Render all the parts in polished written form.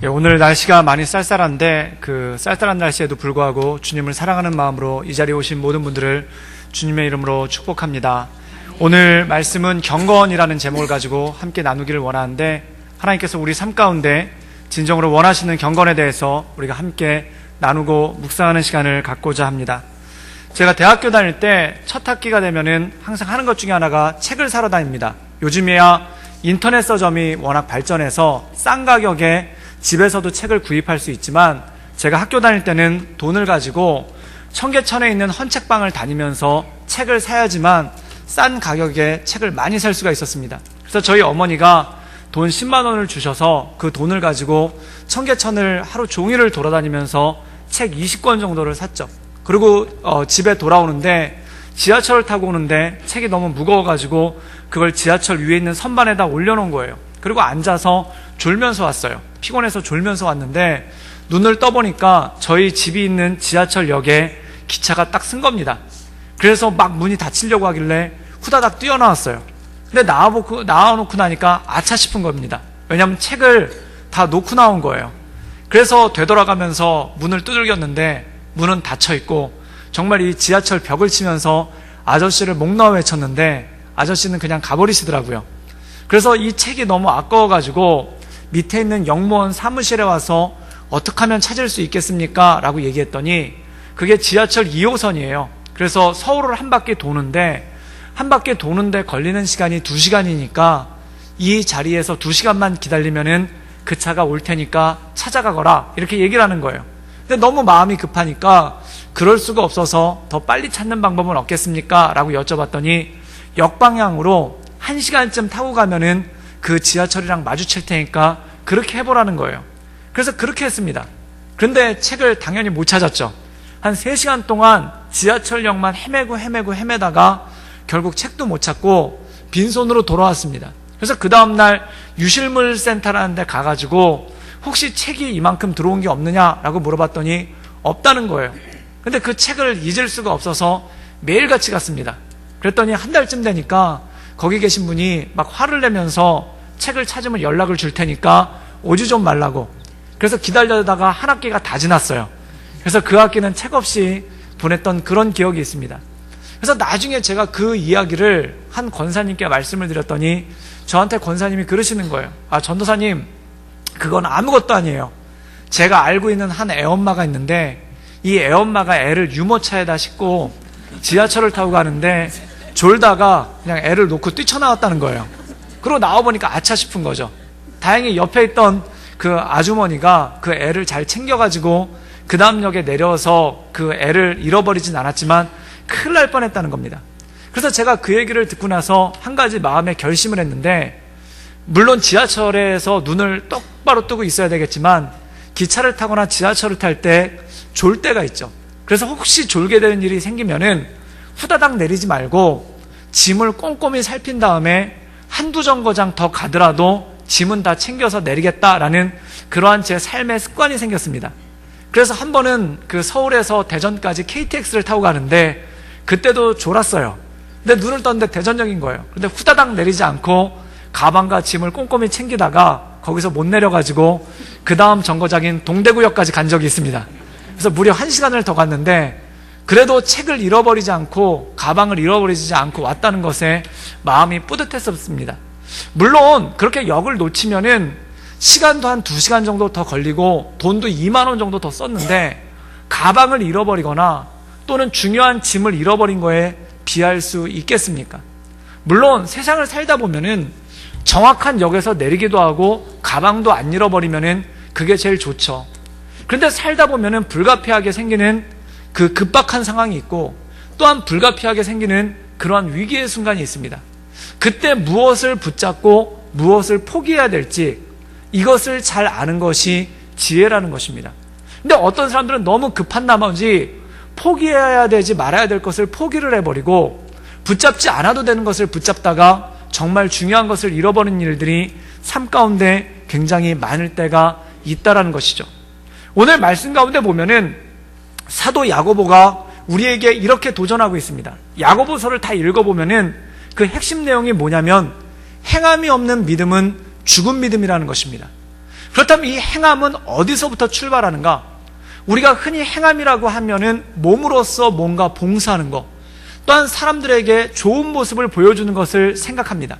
오늘 날씨가 많이 쌀쌀한데 그 쌀쌀한 날씨에도 불구하고 주님을 사랑하는 마음으로 이 자리에 오신 모든 분들을 주님의 이름으로 축복합니다. 오늘 말씀은 경건이라는 제목을 가지고 함께 나누기를 원하는데, 하나님께서 우리 삶 가운데 진정으로 원하시는 경건에 대해서 우리가 함께 나누고 묵상하는 시간을 갖고자 합니다. 제가 대학교 다닐 때 첫 학기가 되면은 항상 하는 것 중에 하나가 책을 사러 다닙니다. 요즘에야 인터넷 서점이 워낙 발전해서 싼 가격에 집에서도 책을 구입할 수 있지만, 제가 학교 다닐 때는 돈을 가지고 청계천에 있는 헌책방을 다니면서 책을 사야지만 싼 가격에 책을 많이 살 수가 있었습니다. 그래서 저희 어머니가 돈 10만 원을 주셔서 그 돈을 가지고 청계천을 하루 종일을 돌아다니면서 책 20권 정도를 샀죠. 그리고 집에 돌아오는데 지하철을 타고 오는데 책이 너무 무거워가지고 그걸 지하철 위에 있는 선반에다 올려놓은 거예요. 그리고 앉아서 졸면서 왔어요. 피곤해서 졸면서 왔는데 눈을 떠보니까 저희 집이 있는 지하철역에 기차가 딱 쓴 겁니다. 그래서 막 문이 닫히려고 하길래 후다닥 뛰어나왔어요. 근데 나와놓고 나니까 아차 싶은 겁니다. 왜냐하면 책을 다 놓고 나온 거예요. 그래서 되돌아가면서 문을 두들겼는데 문은 닫혀있고, 정말 이 지하철 벽을 치면서 아저씨를 목 놓아 외쳤는데 아저씨는 그냥 가버리시더라고요. 그래서 이 책이 너무 아까워가지고 밑에 있는 역무원 사무실에 와서 어떻게 하면 찾을 수 있겠습니까? 라고 얘기했더니 그게 지하철 2호선이에요. 그래서 서울을 한 바퀴 도는데 걸리는 시간이 2시간이니까 이 자리에서 2시간만 기다리면은 그 차가 올 테니까 찾아가거라, 이렇게 얘기를 하는 거예요. 근데 너무 마음이 급하니까 그럴 수가 없어서 더 빨리 찾는 방법은 없겠습니까? 라고 여쭤봤더니 역방향으로 1시간쯤 타고 가면은 그 지하철이랑 마주칠 테니까 그렇게 해보라는 거예요. 그래서 그렇게 했습니다. 그런데 책을 당연히 못 찾았죠. 한 3시간 동안 지하철역만 헤매다가 결국 책도 못 찾고 빈손으로 돌아왔습니다. 그래서 그 다음날 유실물센터라는 데 가가지고 혹시 책이 이만큼 들어온 게 없느냐라고 물어봤더니 없다는 거예요. 근데 그 책을 잊을 수가 없어서 매일같이 갔습니다. 그랬더니 한 달쯤 되니까 거기 계신 분이 막 화를 내면서 책을 찾으면 연락을 줄 테니까 오지 좀 말라고. 그래서 기다려다가 한 학기가 다 지났어요. 그래서 그 학기는 책 없이 보냈던 그런 기억이 있습니다. 그래서 나중에 제가 그 이야기를 한 권사님께 말씀을 드렸더니 저한테 권사님이 그러시는 거예요. 전도사님, 그건 아무것도 아니에요. 제가 알고 있는 한 애엄마가 있는데 이 애엄마가 애를 유모차에다 싣고 지하철을 타고 가는데 졸다가 그냥 애를 놓고 뛰쳐나왔다는 거예요. 그러고 나와보니까 아차 싶은 거죠. 다행히 옆에 있던 그 아주머니가 그 애를 잘 챙겨가지고 그 다음 역에 내려서 그 애를 잃어버리진 않았지만 큰일 날 뻔했다는 겁니다. 그래서 제가 그 얘기를 듣고 나서 한 가지 마음에 결심을 했는데, 물론 지하철에서 눈을 똑바로 뜨고 있어야 되겠지만 기차를 타거나 지하철을 탈 때 졸 때가 있죠. 그래서 혹시 졸게 되는 일이 생기면은 후다닥 내리지 말고 짐을 꼼꼼히 살핀 다음에 한두 정거장 더 가더라도 짐은 다 챙겨서 내리겠다라는 그러한 제 삶의 습관이 생겼습니다. 그래서 한 번은 그 서울에서 대전까지 KTX를 타고 가는데 그때도 졸았어요. 근데 눈을 떴는데 대전역인 거예요. 근데 후다닥 내리지 않고 가방과 짐을 꼼꼼히 챙기다가 거기서 못 내려가지고 그 다음 정거장인 동대구역까지 간 적이 있습니다. 그래서 무려 1시간을 더 갔는데 그래도 책을 잃어버리지 않고 가방을 잃어버리지 않고 왔다는 것에 마음이 뿌듯했었습니다. 물론 그렇게 역을 놓치면은 시간도 한 2시간 정도 더 걸리고 돈도 2만 원 정도 더 썼는데, 가방을 잃어버리거나 또는 중요한 짐을 잃어버린 거에 비할 수 있겠습니까? 물론 세상을 살다 보면은 정확한 역에서 내리기도 하고 가방도 안 잃어버리면은 그게 제일 좋죠. 그런데 살다 보면은 불가피하게 생기는 그 급박한 상황이 있고, 또한 불가피하게 생기는 그러한 위기의 순간이 있습니다. 그때 무엇을 붙잡고 무엇을 포기해야 될지, 이것을 잘 아는 것이 지혜라는 것입니다. 근데 어떤 사람들은 너무 급한 나머지 포기해야 되지 말아야 될 것을 포기를 해버리고 붙잡지 않아도 되는 것을 붙잡다가 정말 중요한 것을 잃어버리는 일들이 삶 가운데 굉장히 많을 때가 있다라는 것이죠. 오늘 말씀 가운데 보면은 사도 야고보가 우리에게 이렇게 도전하고 있습니다. 야고보서를 다 읽어보면은 그 핵심 내용이 뭐냐면 행함이 없는 믿음은 죽은 믿음이라는 것입니다. 그렇다면 이 행함은 어디서부터 출발하는가? 우리가 흔히 행함이라고 하면은 몸으로써 뭔가 봉사하는 것, 또한 사람들에게 좋은 모습을 보여주는 것을 생각합니다.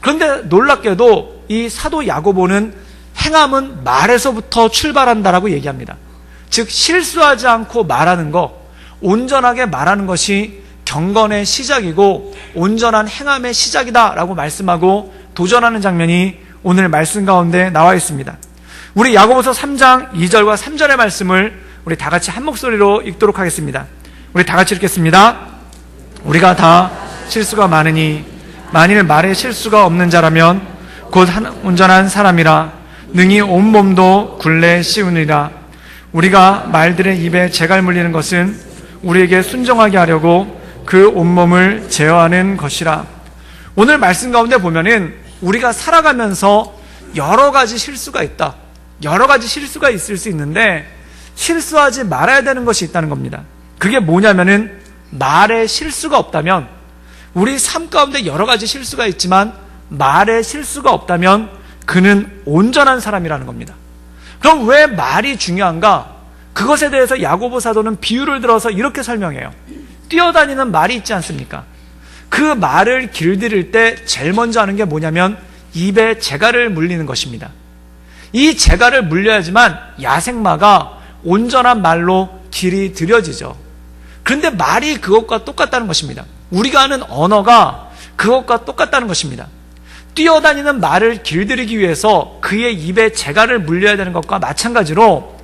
그런데 놀랍게도 이 사도 야고보는 행함은 말에서부터 출발한다라고 얘기합니다. 즉 실수하지 않고 말하는 것, 온전하게 말하는 것이 경건의 시작이고 온전한 행함의 시작이다라고 말씀하고 도전하는 장면이 오늘 말씀 가운데 나와 있습니다. 우리 야고보서 3장 2절과 3절의 말씀을 우리 다 같이 한 목소리로 읽도록 하겠습니다. 우리 다 같이 읽겠습니다. 우리가 다 실수가 많으니 만일 말에 실수가 없는 자라면 곧 온전한 사람이라 능히 온몸도 굴레 씌우느니라. 우리가 말들의 입에 재갈 물리는 것은 우리에게 순종하게 하려고 그 온몸을 제어하는 것이라. 오늘 말씀 가운데 보면은 우리가 살아가면서 여러 가지 실수가 있다, 여러 가지 실수가 있을 수 있는데 실수하지 말아야 되는 것이 있다는 겁니다. 그게 뭐냐면은 말에 실수가 없다면, 우리 삶 가운데 여러 가지 실수가 있지만 말에 실수가 없다면 그는 온전한 사람이라는 겁니다. 그럼 왜 말이 중요한가? 그것에 대해서 야고보 사도는 비유를 들어서 이렇게 설명해요. 뛰어다니는 말이 있지 않습니까? 그 말을 길들일 때 제일 먼저 하는 게 뭐냐면 입에 재갈을 물리는 것입니다. 이 재갈을 물려야지만 야생마가 온전한 말로 길이 들여지죠. 그런데 말이 그것과 똑같다는 것입니다. 우리가 하는 언어가 그것과 똑같다는 것입니다. 뛰어다니는 말을 길들이기 위해서 그의 입에 재갈을 물려야 되는 것과 마찬가지로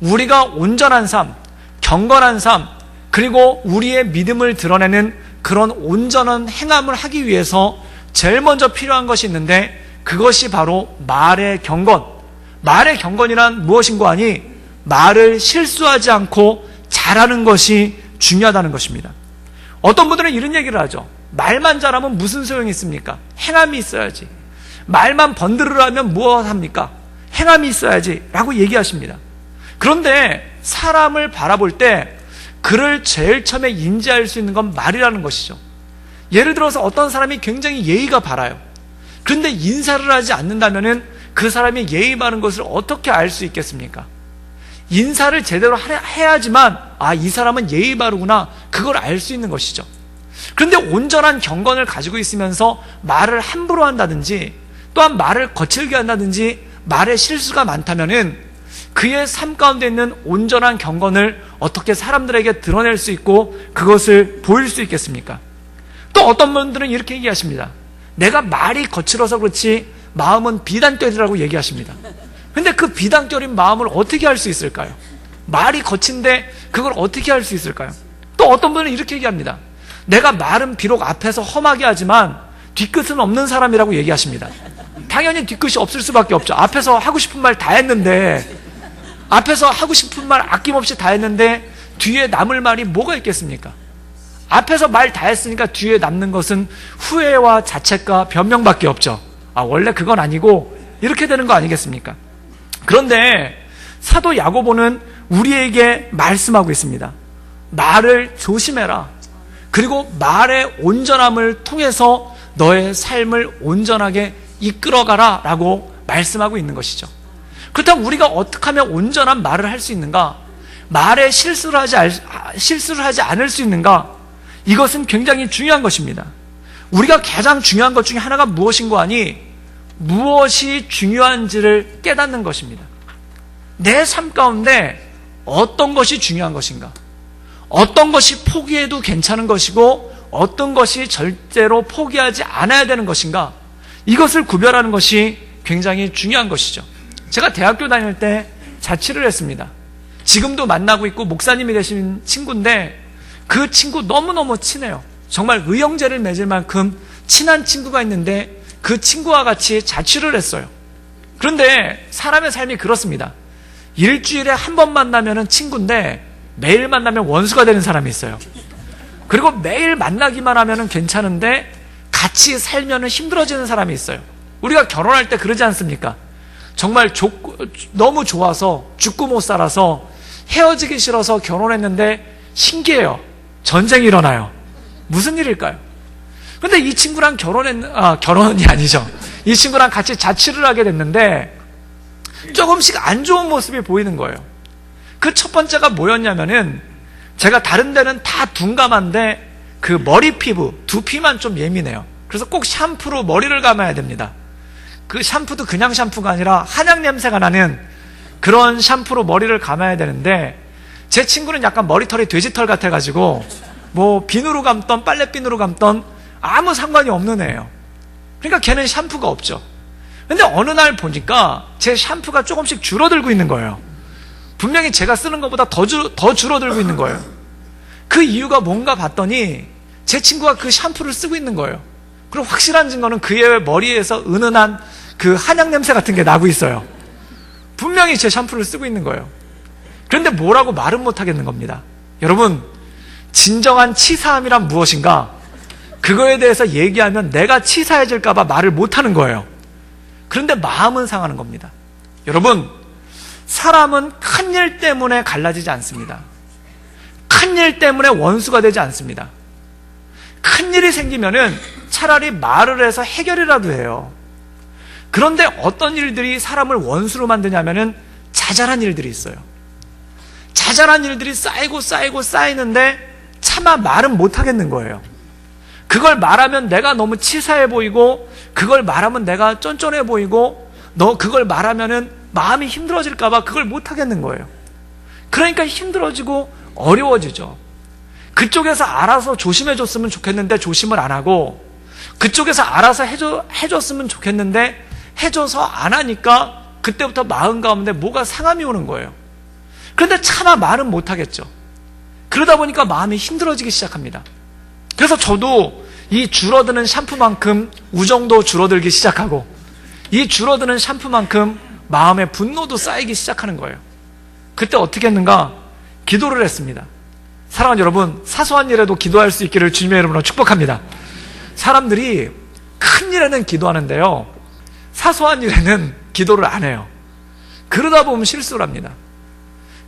우리가 온전한 삶, 경건한 삶, 그리고 우리의 믿음을 드러내는 그런 온전한 행함을 하기 위해서 제일 먼저 필요한 것이 있는데 그것이 바로 말의 경건. 말의 경건이란 무엇인고 하니 말을 실수하지 않고 잘하는 것이 중요하다는 것입니다. 어떤 분들은 이런 얘기를 하죠. 말만 잘하면 무슨 소용이 있습니까? 행함이 있어야지. 말만 번들으라면 무엇합니까? 행함이 있어야지 라고 얘기하십니다. 그런데 사람을 바라볼 때 그를 제일 처음에 인지할 수 있는 건 말이라는 것이죠. 예를 들어서 어떤 사람이 굉장히 예의가 바라요. 그런데 인사를 하지 않는다면 그 사람이 예의 바른 것을 어떻게 알 수 있겠습니까? 인사를 제대로 해야지만 이 사람은 예의 바르구나, 그걸 알 수 있는 것이죠. 그런데 온전한 경건을 가지고 있으면서 말을 함부로 한다든지 또한 말을 거칠게 한다든지 말에 실수가 많다면은 그의 삶 가운데 있는 온전한 경건을 어떻게 사람들에게 드러낼 수 있고 그것을 보일 수 있겠습니까? 또 어떤 분들은 이렇게 얘기하십니다. 내가 말이 거칠어서 그렇지 마음은 비단결이라고 얘기하십니다. 근데 그 비단결인 마음을 어떻게 할 수 있을까요? 말이 거친데 그걸 어떻게 할 수 있을까요? 또 어떤 분은 이렇게 얘기합니다. 내가 말은 비록 앞에서 험하게 하지만 뒤끝은 없는 사람이라고 얘기하십니다. 당연히 뒤끝이 없을 수밖에 없죠. 앞에서 하고 싶은 말 다 했는데, 앞에서 하고 싶은 말 아낌없이 다 했는데 뒤에 남을 말이 뭐가 있겠습니까? 앞에서 말 다 했으니까 뒤에 남는 것은 후회와 자책과 변명밖에 없죠. 원래 그건 아니고 이렇게 되는 거 아니겠습니까? 그런데 사도 야고보는 우리에게 말씀하고 있습니다. 말을 조심해라. 그리고 말의 온전함을 통해서 너의 삶을 온전하게 이끌어가라 라고 말씀하고 있는 것이죠. 그렇다면 우리가 어떻게 하면 온전한 말을 할 수 있는가? 말에 실수를 하지 않을 수 있는가? 이것은 굉장히 중요한 것입니다. 우리가 가장 중요한 것 중에 하나가 무엇인고 하니 무엇이 중요한지를 깨닫는 것입니다. 내 삶 가운데 어떤 것이 중요한 것인가? 어떤 것이 포기해도 괜찮은 것이고 어떤 것이 절대로 포기하지 않아야 되는 것인가? 이것을 구별하는 것이 굉장히 중요한 것이죠. 제가 대학교 다닐 때 자취를 했습니다. 지금도 만나고 있고 목사님이 되신 친구인데 그 친구 너무너무 친해요. 정말 의형제를 맺을 만큼 친한 친구가 있는데 그 친구와 같이 자취를 했어요. 그런데 사람의 삶이 그렇습니다. 일주일에 한 번 만나면 친구인데 매일 만나면 원수가 되는 사람이 있어요. 그리고 매일 만나기만 하면 괜찮은데 같이 살면 힘들어지는 사람이 있어요. 우리가 결혼할 때 그러지 않습니까? 정말 너무 좋아서 죽고 못 살아서 헤어지기 싫어서 결혼했는데 신기해요. 전쟁이 일어나요. 무슨 일일까요? 근데 이 친구랑 결혼이 아니죠. 이 친구랑 같이 자취를 하게 됐는데 조금씩 안 좋은 모습이 보이는 거예요. 그 첫 번째가 뭐였냐면은, 제가 다른 데는 다 둔감한데 그 머리 피부, 두피만 좀 예민해요. 그래서 꼭 샴푸로 머리를 감아야 됩니다. 그 샴푸도 그냥 샴푸가 아니라 한약 냄새가 나는 그런 샴푸로 머리를 감아야 되는데, 제 친구는 약간 머리털이 돼지털 같아가지고 뭐 비누로 감던 빨래비누로 감던 아무 상관이 없는 애예요. 그러니까 걔는 샴푸가 없죠. 근데 어느 날 보니까 제 샴푸가 조금씩 줄어들고 있는 거예요. 분명히 제가 쓰는 것보다 더 줄어들고 있는 거예요. 그 이유가 뭔가 봤더니 제 친구가 그 샴푸를 쓰고 있는 거예요. 그리고 확실한 증거는 그의 머리에서 은은한 그 한약 냄새 같은 게 나고 있어요. 분명히 제 샴푸를 쓰고 있는 거예요. 그런데 뭐라고 말은 못 하겠는 겁니다. 여러분, 진정한 치사함이란 무엇인가? 그거에 대해서 얘기하면 내가 치사해질까봐 말을 못 하는 거예요. 그런데 마음은 상하는 겁니다. 여러분, 사람은 큰일 때문에 갈라지지 않습니다. 큰일 때문에 원수가 되지 않습니다. 큰일이 생기면은 차라리 말을 해서 해결이라도 해요. 그런데 어떤 일들이 사람을 원수로 만드냐면은 자잘한 일들이 있어요. 자잘한 일들이 쌓이는데 차마 말은 못 하겠는 거예요. 그걸 말하면 내가 너무 치사해 보이고, 그걸 말하면 내가 쫀쫀해 보이고, 그걸 말하면은 마음이 힘들어질까봐 그걸 못 하겠는 거예요. 그러니까 힘들어지고 어려워지죠. 그쪽에서 알아서 조심해 줬으면 좋겠는데 조심을 안 하고, 그쪽에서 알아서 해줬으면 좋겠는데 해줘서 안 하니까 그때부터 마음 가운데 뭐가 상함이 오는 거예요. 그런데 차마 말은 못 하겠죠. 그러다 보니까 마음이 힘들어지기 시작합니다. 그래서 저도 이 줄어드는 샴푸만큼 우정도 줄어들기 시작하고, 이 줄어드는 샴푸만큼 마음의 분노도 쌓이기 시작하는 거예요. 그때 어떻게 했는가? 기도를 했습니다. 사랑하는 여러분, 사소한 일에도 기도할 수 있기를 주님의 이름으로 축복합니다. 사람들이 큰 일에는 기도하는데요, 사소한 일에는 기도를 안 해요. 그러다 보면 실수를 합니다.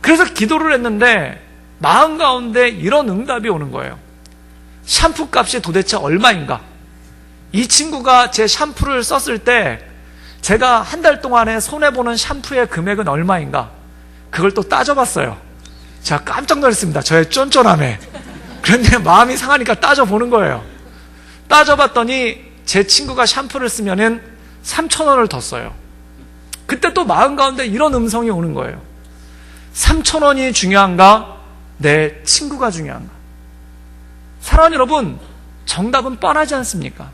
그래서 기도를 했는데 마음 가운데 이런 응답이 오는 거예요. 샴푸 값이 도대체 얼마인가? 이 친구가 제 샴푸를 썼을 때 제가 한 달 동안에 손해보는 샴푸의 금액은 얼마인가? 그걸 또 따져봤어요. 제가 깜짝 놀랐습니다. 저의 쫀쫀함에. 그런데 마음이 상하니까 따져보는 거예요. 따져봤더니 제 친구가 샴푸를 쓰면은 3,000원을 더 써요. 그때 또 마음 가운데 이런 음성이 오는 거예요. 3,000원이 중요한가? 내 친구가 중요한가? 사랑하는 여러분, 정답은 뻔하지 않습니까?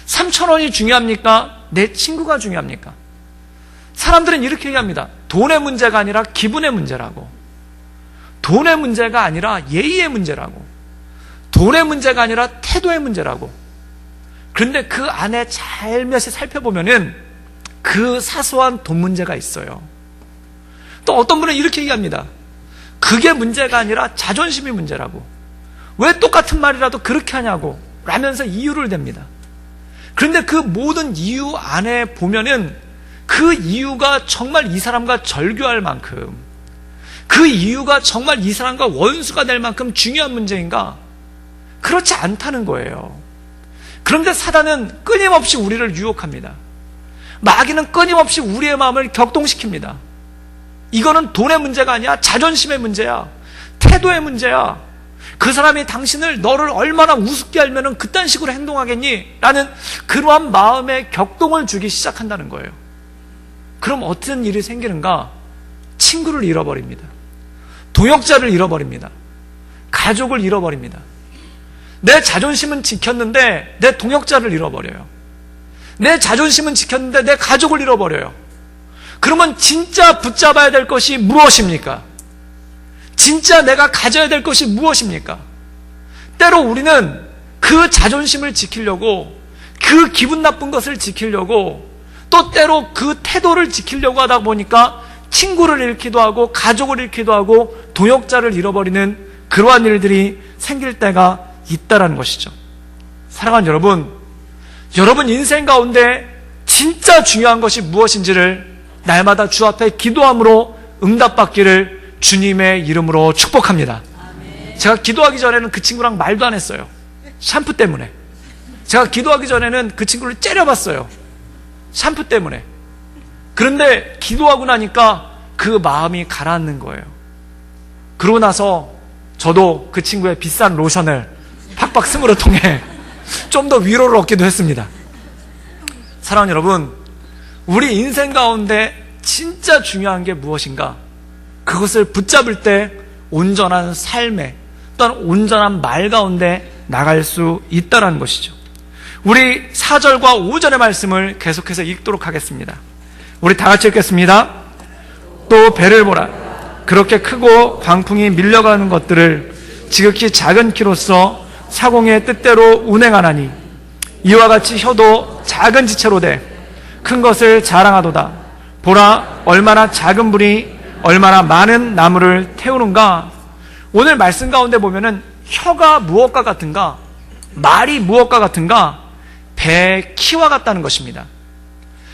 3,000원이 중요합니까? 내 친구가 중요합니까? 사람들은 이렇게 얘기합니다. 돈의 문제가 아니라 기분의 문제라고. 돈의 문제가 아니라 예의의 문제라고. 돈의 문제가 아니라 태도의 문제라고. 그런데 그 안에 살며시 살펴보면은 그 사소한 돈 문제가 있어요. 또 어떤 분은 이렇게 얘기합니다. 그게 문제가 아니라 자존심이 문제라고. 왜 똑같은 말이라도 그렇게 하냐고 라면서 이유를 댑니다. 그런데 그 모든 이유 안에 보면은 그 이유가 정말 이 사람과 절교할 만큼, 그 이유가 정말 이 사람과 원수가 될 만큼 중요한 문제인가? 그렇지 않다는 거예요. 그런데 사단은 끊임없이 우리를 유혹합니다. 마귀는 끊임없이 우리의 마음을 격동시킵니다. 이거는 돈의 문제가 아니야. 자존심의 문제야. 태도의 문제야. 그 사람이 너를 얼마나 우습게 알면은 그딴 식으로 행동하겠니? 라는 그러한 마음에 격동을 주기 시작한다는 거예요. 그럼 어떤 일이 생기는가? 친구를 잃어버립니다. 동역자를 잃어버립니다. 가족을 잃어버립니다. 내 자존심은 지켰는데 내 동역자를 잃어버려요. 내 자존심은 지켰는데 내 가족을 잃어버려요. 그러면 진짜 붙잡아야 될 것이 무엇입니까? 진짜 내가 가져야 될 것이 무엇입니까? 때로 우리는 그 자존심을 지키려고, 그 기분 나쁜 것을 지키려고, 또 때로 그 태도를 지키려고 하다 보니까 친구를 잃기도 하고 가족을 잃기도 하고 동역자를 잃어버리는 그러한 일들이 생길 때가 있다라는 것이죠. 사랑하는 여러분, 여러분 인생 가운데 진짜 중요한 것이 무엇인지를 날마다 주 앞에 기도함으로 응답받기를 주님의 이름으로 축복합니다. 제가 기도하기 전에는 그 친구랑 말도 안 했어요. 샴푸 때문에. 제가 기도하기 전에는 그 친구를 째려봤어요. 샴푸 때문에. 그런데 기도하고 나니까 그 마음이 가라앉는 거예요. 그러고 나서 저도 그 친구의 비싼 로션을 팍팍 스므로 통해 좀 더 위로를 얻기도 했습니다. 사랑하는 여러분, 우리 인생 가운데 진짜 중요한 게 무엇인가? 그것을 붙잡을 때 온전한 삶에 또한 온전한 말 가운데 나갈 수 있다는 것이죠. 우리 4절과 5절의 말씀을 계속해서 읽도록 하겠습니다. 우리 다 같이 읽겠습니다. 또 배를 보라. 그렇게 크고 광풍이 밀려가는 것들을 지극히 작은 키로서 사공의 뜻대로 운행하나니 이와 같이 혀도 작은 지체로 돼 큰 것을 자랑하도다. 보라, 얼마나 작은 불이 얼마나 많은 나무를 태우는가. 오늘 말씀 가운데 보면은 혀가 무엇과 같은가? 말이 무엇과 같은가? 배의 키와 같다는 것입니다.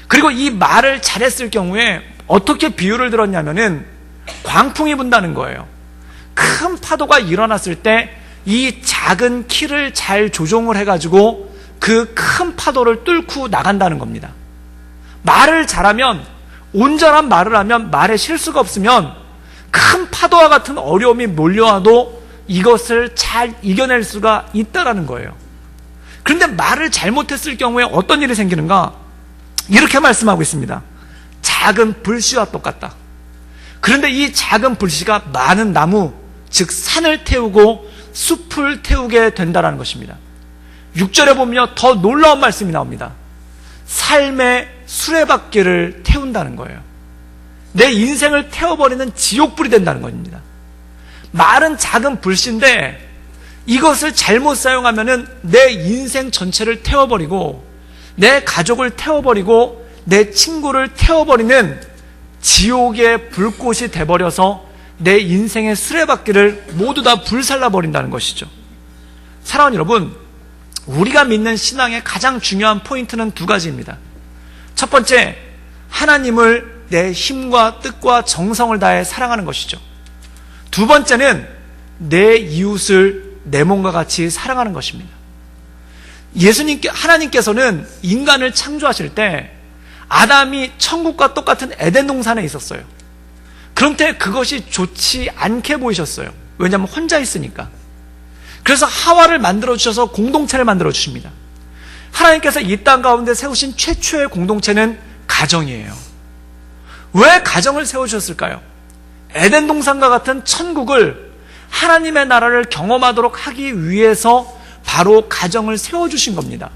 그리고 이 말을 잘했을 경우에 어떻게 비유를 들었냐면은 광풍이 분다는 거예요. 큰 파도가 일어났을 때 이 작은 키를 잘 조종을 해가지고 그 큰 파도를 뚫고 나간다는 겁니다. 말을 잘하면, 온전한 말을 하면, 말에 실수가 없으면 큰 파도와 같은 어려움이 몰려와도 이것을 잘 이겨낼 수가 있다는 거예요. 그런데 말을 잘못했을 경우에 어떤 일이 생기는가? 이렇게 말씀하고 있습니다. 작은 불씨와 똑같다. 그런데 이 작은 불씨가 많은 나무, 즉 산을 태우고 숲을 태우게 된다는 것입니다. 6절에 보면 더 놀라운 말씀이 나옵니다. 삶의 수레바퀴를 태운다는 거예요. 내 인생을 태워버리는 지옥불이 된다는 겁니다. 말은 작은 불씨인데 이것을 잘못 사용하면은 내 인생 전체를 태워버리고 내 가족을 태워버리고 내 친구를 태워버리는 지옥의 불꽃이 돼버려서 내 인생의 수레바퀴를 모두 다 불살라버린다는 것이죠. 사랑하는 여러분, 우리가 믿는 신앙의 가장 중요한 포인트는 두 가지입니다. 첫 번째, 하나님을 내 힘과 뜻과 정성을 다해 사랑하는 것이죠. 두 번째는 내 이웃을 내 몸과 같이 사랑하는 것입니다. 하나님께서는 인간을 창조하실 때 아담이 천국과 똑같은 에덴 동산에 있었어요. 그런데 그것이 좋지 않게 보이셨어요. 왜냐하면 혼자 있으니까. 그래서 하와를 만들어주셔서 공동체를 만들어주십니다. 하나님께서 이 땅 가운데 세우신 최초의 공동체는 가정이에요. 왜 가정을 세워주셨을까요? 에덴 동산과 같은 천국을 하나님의 나라를 경험하도록 하기 위해서 바로 가정을 세워주신 겁니다.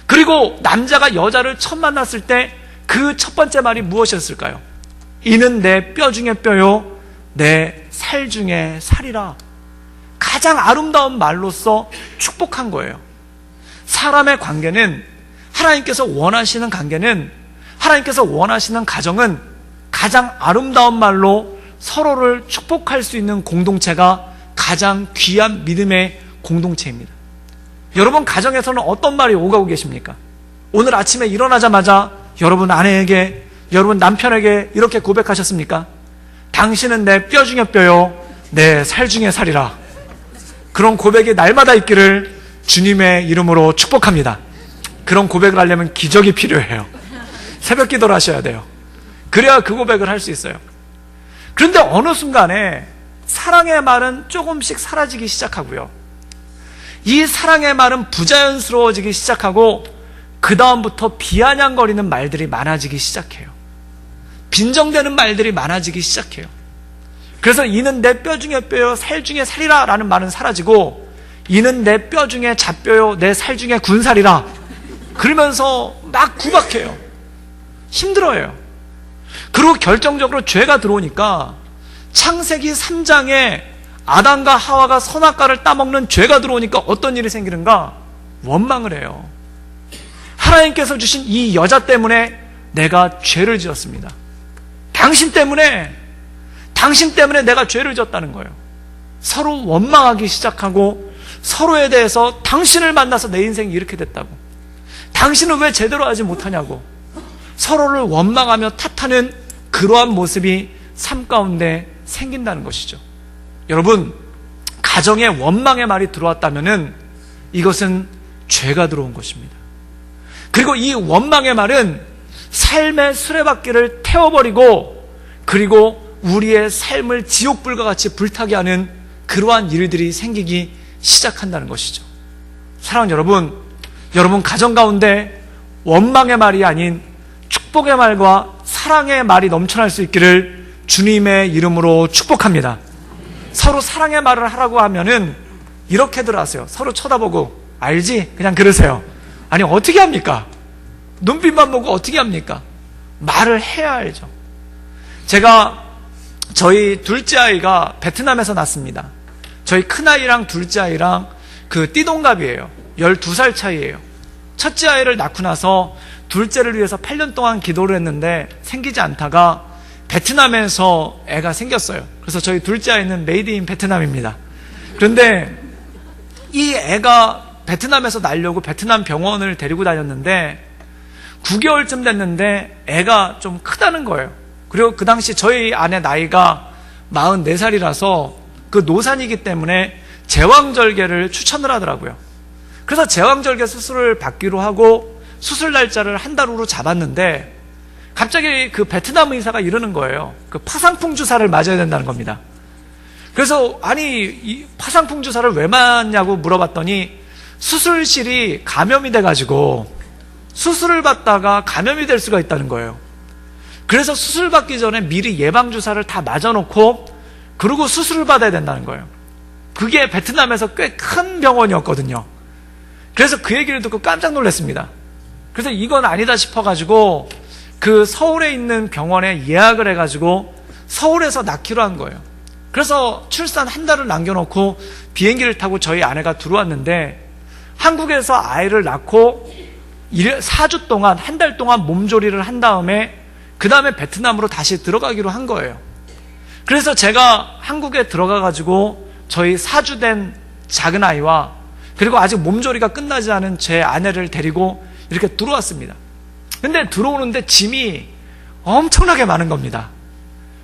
그리고 남자가 여자를 처음 만났을 때 그 첫 번째 말이 무엇이었을까요? 이는 내 뼈 중에 뼈요 내 살 중에 살이라. 가장 아름다운 말로써 축복한 거예요. 사람의 관계는, 하나님께서 원하시는 관계는, 하나님께서 원하시는 가정은 가장 아름다운 말로 서로를 축복할 수 있는 공동체가 가장 귀한 믿음의 공동체입니다. 여러분 가정에서는 어떤 말이 오가고 계십니까? 오늘 아침에 일어나자마자 여러분 아내에게, 여러분 남편에게 이렇게 고백하셨습니까? 당신은 내 뼈 중에 뼈요 내 살 중에 살이라. 그런 고백이 날마다 있기를 주님의 이름으로 축복합니다. 그런 고백을 하려면 기적이 필요해요. 새벽 기도를 하셔야 돼요. 그래야 그 고백을 할 수 있어요. 그런데 어느 순간에 사랑의 말은 조금씩 사라지기 시작하고요, 이 사랑의 말은 부자연스러워지기 시작하고 그 다음부터 비아냥거리는 말들이 많아지기 시작해요. 빈정되는 말들이 많아지기 시작해요. 그래서 이는 내 뼈 중에 뼈요 살 중에 살이라 라는 말은 사라지고 이는 내 뼈 중에 잡뼈요 내 살 중에 군살이라, 그러면서 막 구박해요. 힘들어요. 그리고 결정적으로 죄가 들어오니까 창세기 3장에 아담과 하와가 선악과를 따먹는 죄가 들어오니까 어떤 일이 생기는가? 원망을 해요. 하나님께서 주신 이 여자 때문에 내가 죄를 지었습니다. 당신 때문에 내가 죄를 지었다는 거예요. 서로 원망하기 시작하고 서로에 대해서 당신을 만나서 내 인생이 이렇게 됐다고, 당신은 왜 제대로 하지 못하냐고 서로를 원망하며 탓하는 그러한 모습이 삶 가운데 생긴다는 것이죠. 여러분, 가정에 원망의 말이 들어왔다면 이것은 죄가 들어온 것입니다. 그리고 이 원망의 말은 삶의 수레바퀴를 태워버리고 그리고 우리의 삶을 지옥불과 같이 불타게 하는 그러한 일들이 생기기 시작한다는 것이죠. 사랑하는 여러분, 여러분 가정 가운데 원망의 말이 아닌 축복의 말과 사랑의 말이 넘쳐날 수 있기를 주님의 이름으로 축복합니다. 서로 사랑의 말을 하라고 하면은 이렇게들 하세요. 서로 쳐다보고 알지? 그냥 그러세요. 아니 어떻게 합니까? 눈빛만 보고 어떻게 합니까? 말을 해야 알죠. 제가 저희 둘째 아이가 베트남에서 났습니다. 저희 큰아이랑 둘째 아이랑 그 띠동갑이에요. 12살 차이예요. 첫째 아이를 낳고 나서 둘째를 위해서 8년 동안 기도를 했는데 생기지 않다가 베트남에서 애가 생겼어요. 그래서 저희 둘째 아이는 메이드 인 베트남입니다. 그런데 이 애가 베트남에서 낳으려고 베트남 병원을 데리고 다녔는데 9개월쯤 됐는데 애가 좀 크다는 거예요. 그리고 그 당시 저희 아내 나이가 44살이라서 그 노산이기 때문에 제왕절개를 추천을 하더라고요. 그래서 제왕절개 수술을 받기로 하고 수술 날짜를 한 달 후로 잡았는데 갑자기 그 베트남 의사가 이러는 거예요. 그 파상풍 주사를 맞아야 된다는 겁니다. 그래서 아니 이 파상풍 주사를 왜 맞냐고 물어봤더니 수술실이 감염이 돼가지고 수술을 받다가 감염이 될 수가 있다는 거예요. 그래서 수술 받기 전에 미리 예방주사를 다 맞아놓고 그리고 수술을 받아야 된다는 거예요. 그게 베트남에서 꽤 큰 병원이었거든요. 그래서 그 얘기를 듣고 깜짝 놀랐습니다. 그래서 이건 아니다 싶어가지고 그 서울에 있는 병원에 예약을 해가지고 서울에서 낳기로 한 거예요. 그래서 출산 한 달을 남겨놓고 비행기를 타고 저희 아내가 들어왔는데 한국에서 아이를 낳고 4주 동안 한 달 동안 몸조리를 한 다음에 그 다음에 베트남으로 다시 들어가기로 한 거예요. 그래서 제가 한국에 들어가가지고 저희 4주 된 작은 아이와 그리고 아직 몸조리가 끝나지 않은 제 아내를 데리고 이렇게 들어왔습니다. 근데 들어오는데 짐이 엄청나게 많은 겁니다.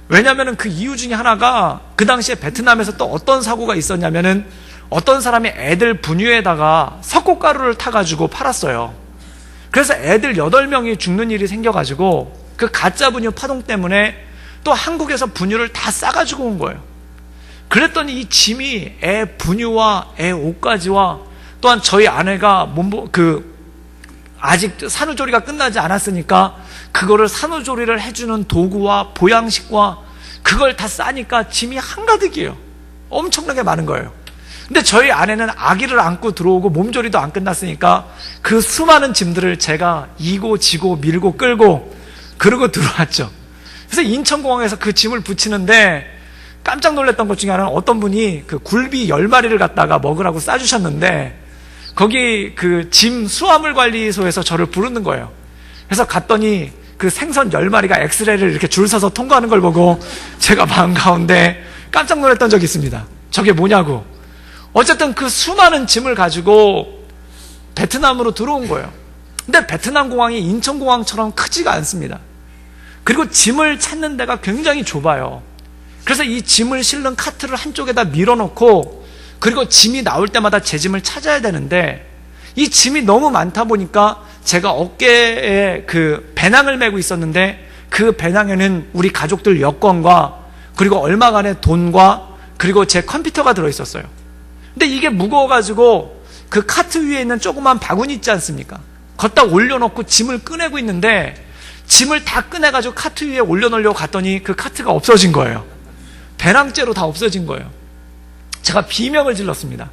왜냐하면 그 이유 중에 하나가 그 당시에 베트남에서 또 어떤 사고가 있었냐면은 어떤 사람이 애들 분유에다가 석고가루를 타가지고 팔았어요. 그래서 애들 8명이 죽는 일이 생겨가지고 그 가짜 분유 파동 때문에 또 한국에서 분유를 다 싸가지고 온 거예요. 그랬더니 이 짐이 애 분유와 애 옷까지와 또한 저희 아내가 아직 산후조리가 끝나지 않았으니까 그거를 산후조리를 해주는 도구와 보양식과 그걸 다 싸니까 짐이 한가득이에요. 엄청나게 많은 거예요. 근데 저희 아내는 아기를 안고 들어오고 몸조리도 안 끝났으니까 그 수많은 짐들을 제가 이고 지고 밀고 끌고 그러고 들어왔죠. 그래서 인천공항에서 그 짐을 붙이는데 깜짝 놀랐던 것 중에 하나는 어떤 분이 그 굴비 10마리를 갖다가 먹으라고 싸주셨는데 거기 그 짐 수화물 관리소에서 저를 부르는 거예요. 그래서 갔더니 그 생선 10마리가 엑스레이를 이렇게 줄 서서 통과하는 걸 보고 제가 마음 가운데 깜짝 놀랐던 적이 있습니다. 저게 뭐냐고. 어쨌든 그 수많은 짐을 가지고 베트남으로 들어온 거예요. 근데 베트남 공항이 인천공항처럼 크지가 않습니다. 그리고 짐을 찾는 데가 굉장히 좁아요. 그래서 이 짐을 실는 카트를 한쪽에다 밀어놓고 그리고 짐이 나올 때마다 제 짐을 찾아야 되는데 이 짐이 너무 많다 보니까 제가 어깨에 그 배낭을 메고 있었는데 그 배낭에는 우리 가족들 여권과 그리고 얼마간의 돈과 그리고 제 컴퓨터가 들어있었어요. 근데 이게 무거워가지고 그 카트 위에 있는 조그만 바구니 있지 않습니까? 걷다 올려놓고 짐을 꺼내고 있는데 짐을 다 꺼내가지고 카트 위에 올려놓으려고 갔더니 그 카트가 없어진 거예요. 배낭째로 다 없어진 거예요. 제가 비명을 질렀습니다.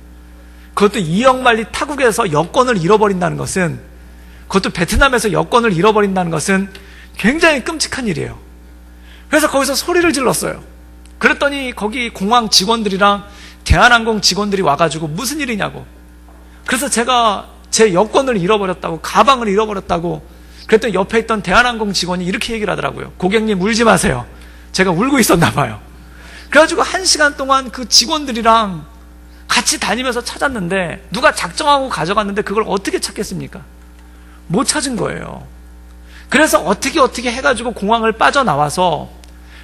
그것도 2억 마일리 타국에서 여권을 잃어버린다는 것은, 그것도 베트남에서 여권을 잃어버린다는 것은 굉장히 끔찍한 일이에요. 그래서 거기서 소리를 질렀어요. 그랬더니 거기 공항 직원들이랑 대한항공 직원들이 와가지고 무슨 일이냐고. 그래서 제가 제 여권을 잃어버렸다고, 가방을 잃어버렸다고 그랬더니 옆에 있던 대한항공 직원이 이렇게 얘기를 하더라고요. 고객님 울지 마세요. 제가 울고 있었나 봐요. 그래가지고 1시간 동안 그 직원들이랑 같이 다니면서 찾았는데 누가 작정하고 가져갔는데 그걸 어떻게 찾겠습니까? 못 찾은 거예요. 그래서 어떻게 해가지고 공항을 빠져나와서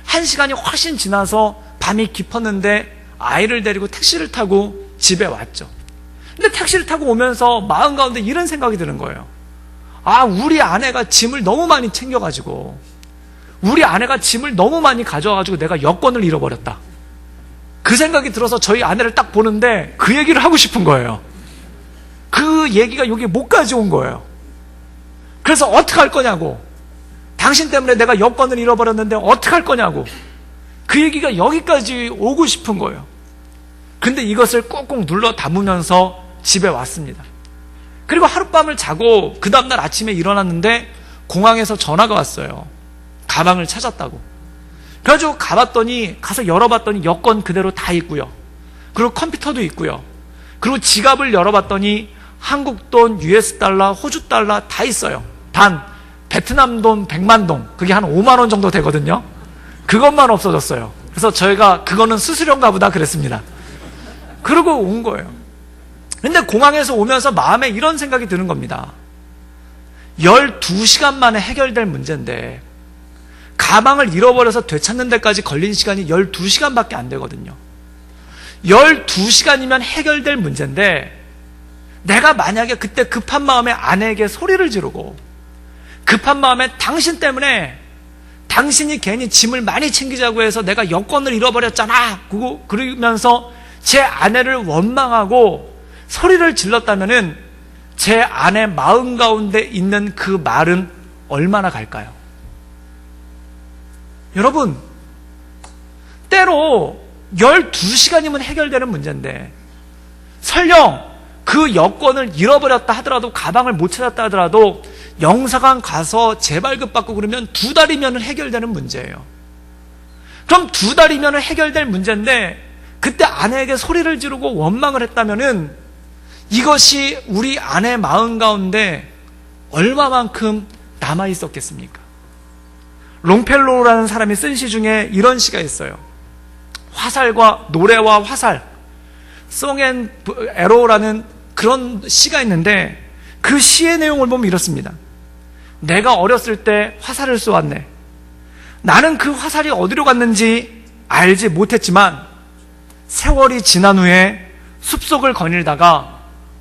1시간이 훨씬 지나서 밤이 깊었는데 아이를 데리고 택시를 타고 집에 왔죠. 근데 택시를 타고 오면서 마음 가운데 이런 생각이 드는 거예요. 우리 아내가 짐을 너무 많이 챙겨가지고, 우리 아내가 짐을 너무 많이 가져와가지고 내가 여권을 잃어버렸다. 그 생각이 들어서 저희 아내를 딱 보는데 그 얘기를 하고 싶은 거예요. 그 얘기가 여기 못 가져온 거예요. 그래서 어떻게 할 거냐고, 당신 때문에 내가 여권을 잃어버렸는데 어떻게 할 거냐고, 그 얘기가 여기까지 오고 싶은 거예요. 근데 이것을 꾹꾹 눌러 담으면서 집에 왔습니다. 그리고 하룻밤을 자고 그 다음날 아침에 일어났는데 공항에서 전화가 왔어요. 가방을 찾았다고. 그래가지고 가서 열어봤더니 여권 그대로 다 있고요. 그리고 컴퓨터도 있고요. 그리고 지갑을 열어봤더니 한국 돈, US 달러, 호주 달러 다 있어요. 단 베트남 돈 100만 동, 그게 한 5만 원 정도 되거든요. 그것만 없어졌어요. 그래서 저희가 그거는 수수료인가 보다 그랬습니다. 그러고 온 거예요. 근데 공항에서 오면서 마음에 이런 생각이 드는 겁니다. 12시간 만에 해결될 문제인데 가방을 잃어버려서 되찾는 데까지 걸린 시간이 12시간밖에 안 되거든요. 12시간이면 해결될 문제인데 내가 만약에 그때 급한 마음에 아내에게 소리를 지르고 급한 마음에 당신 때문에 당신이 괜히 짐을 많이 챙기자고 해서 내가 여권을 잃어버렸잖아, 그러면서 제 아내를 원망하고 소리를 질렀다면은 제 아내 마음 가운데 있는 그 말은 얼마나 갈까요? 여러분, 때로 12시간이면 해결되는 문제인데 설령 그 여권을 잃어버렸다 하더라도, 가방을 못 찾았다 하더라도 영사관 가서 재발급받고 그러면 2달이면 해결되는 문제예요. 그럼 2달이면 해결될 문제인데 그때 아내에게 소리를 지르고 원망을 했다면은 이것이 우리 아내 마음 가운데 얼마만큼 남아 있었겠습니까? 롱펠로우라는 사람이 쓴 시 중에 이런 시가 있어요. 화살과 노래와 화살, Song and Arrow라는 그런 시가 있는데 그 시의 내용을 보면 이렇습니다. 내가 어렸을 때 화살을 쏘았네. 나는 그 화살이 어디로 갔는지 알지 못했지만 세월이 지난 후에 숲속을 거닐다가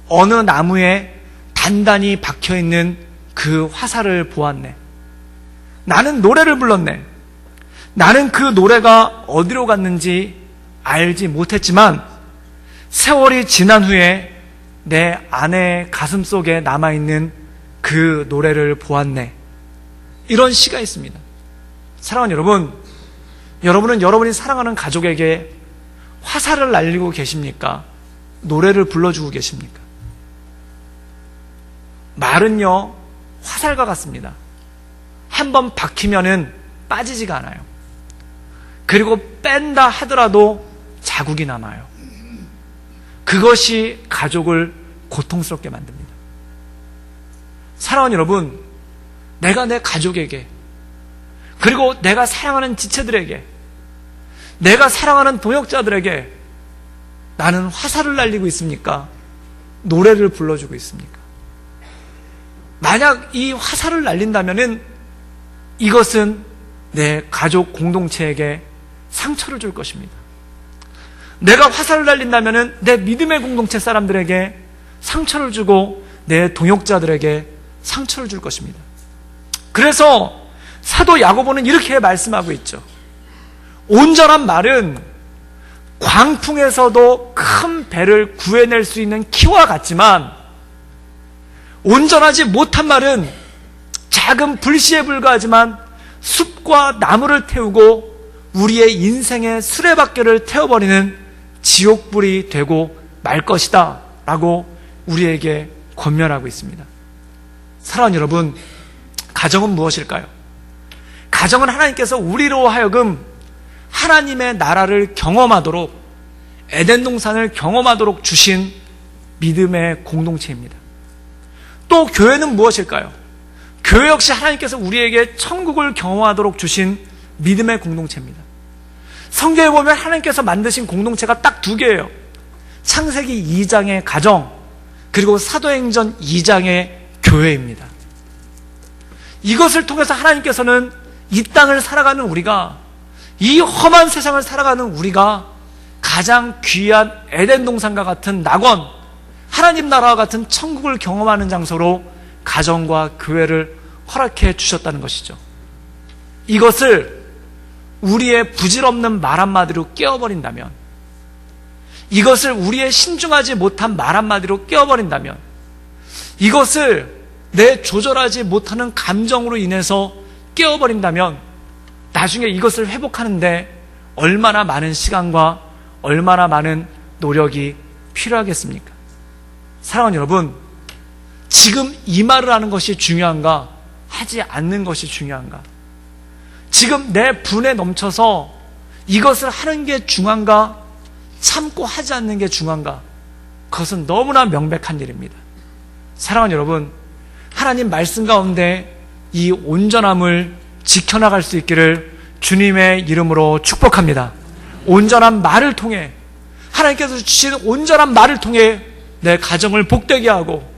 어느 나무에 단단히 박혀있는 그 화살을 보았네. 나는 노래를 불렀네. 나는 그 노래가 어디로 갔는지 알지 못했지만 세월이 지난 후에 내 아내의 가슴 속에 남아있는 그 노래를 보았네. 이런 시가 있습니다. 사랑하는 여러분, 여러분은 여러분이 사랑하는 가족에게 화살을 날리고 계십니까? 노래를 불러주고 계십니까? 말은요, 화살과 같습니다. 한번 박히면은 빠지지가 않아요. 그리고 뺀다 하더라도 자국이 남아요. 그것이 가족을 고통스럽게 만듭니다. 사랑하는 여러분, 내가 내 가족에게, 그리고 내가 사랑하는 지체들에게, 내가 사랑하는 동역자들에게 나는 화살을 날리고 있습니까? 노래를 불러주고 있습니까? 만약 이 화살을 날린다면은 이것은 내 가족 공동체에게 상처를 줄 것입니다. 내가 화살을 날린다면은 내 믿음의 공동체 사람들에게 상처를 주고 내 동역자들에게 상처를 줄 것입니다. 그래서 사도 야고보는 이렇게 말씀하고 있죠. 온전한 말은 광풍에서도 큰 배를 구해낼 수 있는 키와 같지만 온전하지 못한 말은 작은 불씨에 불과하지만 숲과 나무를 태우고 우리의 인생의 수레바퀴를 태워버리는 지옥불이 되고 말 것이다 라고 우리에게 권면하고 있습니다. 사랑하는 여러분, 가정은 무엇일까요? 가정은 하나님께서 우리로 하여금 하나님의 나라를 경험하도록, 에덴 동산을 경험하도록 주신 믿음의 공동체입니다. 또 교회는 무엇일까요? 교회 역시 하나님께서 우리에게 천국을 경험하도록 주신 믿음의 공동체입니다. 성경에 보면 하나님께서 만드신 공동체가 딱 2개예요. 창세기 2장의 가정, 그리고 사도행전 2장의 교회입니다. 이것을 통해서 하나님께서는 이 땅을 살아가는 우리가, 이 험한 세상을 살아가는 우리가 가장 귀한 에덴 동산과 같은 낙원, 하나님 나라와 같은 천국을 경험하는 장소로 가정과 교회를 허락해 주셨다는 것이죠. 이것을 우리의 부질없는 말 한마디로 깨어버린다면, 이것을 우리의 신중하지 못한 말 한마디로 깨어버린다면, 이것을 내 조절하지 못하는 감정으로 인해서 깨어버린다면 나중에 이것을 회복하는데 얼마나 많은 시간과 얼마나 많은 노력이 필요하겠습니까? 사랑하는 여러분, 지금 이 말을 하는 것이 중요한가? 하지 않는 것이 중요한가? 지금 내 분에 넘쳐서 이것을 하는 게 중요한가? 참고 하지 않는 게 중요한가? 그것은 너무나 명백한 일입니다. 사랑하는 여러분, 하나님 말씀 가운데 이 온전함을 지켜나갈 수 있기를 주님의 이름으로 축복합니다. 온전한 말을 통해, 하나님께서 주신 온전한 말을 통해 내 가정을 복되게 하고,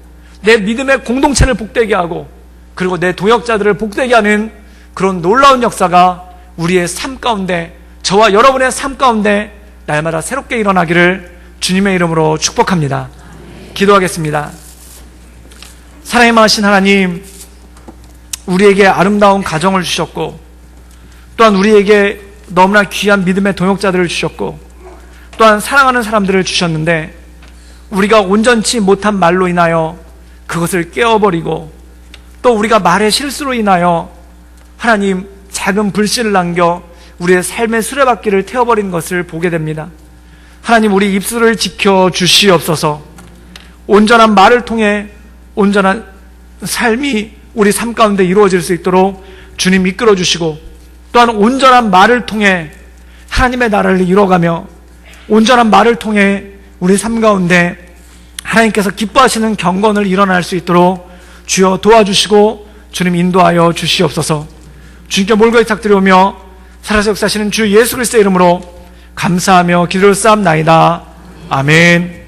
내 믿음의 공동체를 복되게 하고, 그리고 내 동역자들을 복되게 하는 그런 놀라운 역사가 우리의 삶 가운데, 저와 여러분의 삶 가운데 날마다 새롭게 일어나기를 주님의 이름으로 축복합니다. 기도하겠습니다. 사랑이 많으신 하나님, 우리에게 아름다운 가정을 주셨고, 또한 우리에게 너무나 귀한 믿음의 동역자들을 주셨고, 또한 사랑하는 사람들을 주셨는데, 우리가 온전치 못한 말로 인하여 그것을 깨어버리고, 또 우리가 말의 실수로 인하여 하나님 작은 불씨를 남겨 우리의 삶의 수레바퀴를 태워버린 것을 보게 됩니다. 하나님, 우리 입술을 지켜 주시옵소서. 온전한 말을 통해 온전한 삶이 우리 삶 가운데 이루어질 수 있도록 주님 이끌어 주시고, 또한 온전한 말을 통해 하나님의 나라를 이뤄가며, 온전한 말을 통해 우리 삶 가운데 하나님께서 기뻐하시는 경건을 일어날 수 있도록 주여 도와주시고 주님 인도하여 주시옵소서. 주님께 몰고 부탁드리오며 살아서 역사하시는 주 예수 그리스도의 이름으로 감사하며 기도를 쌓옵나이다. 아멘.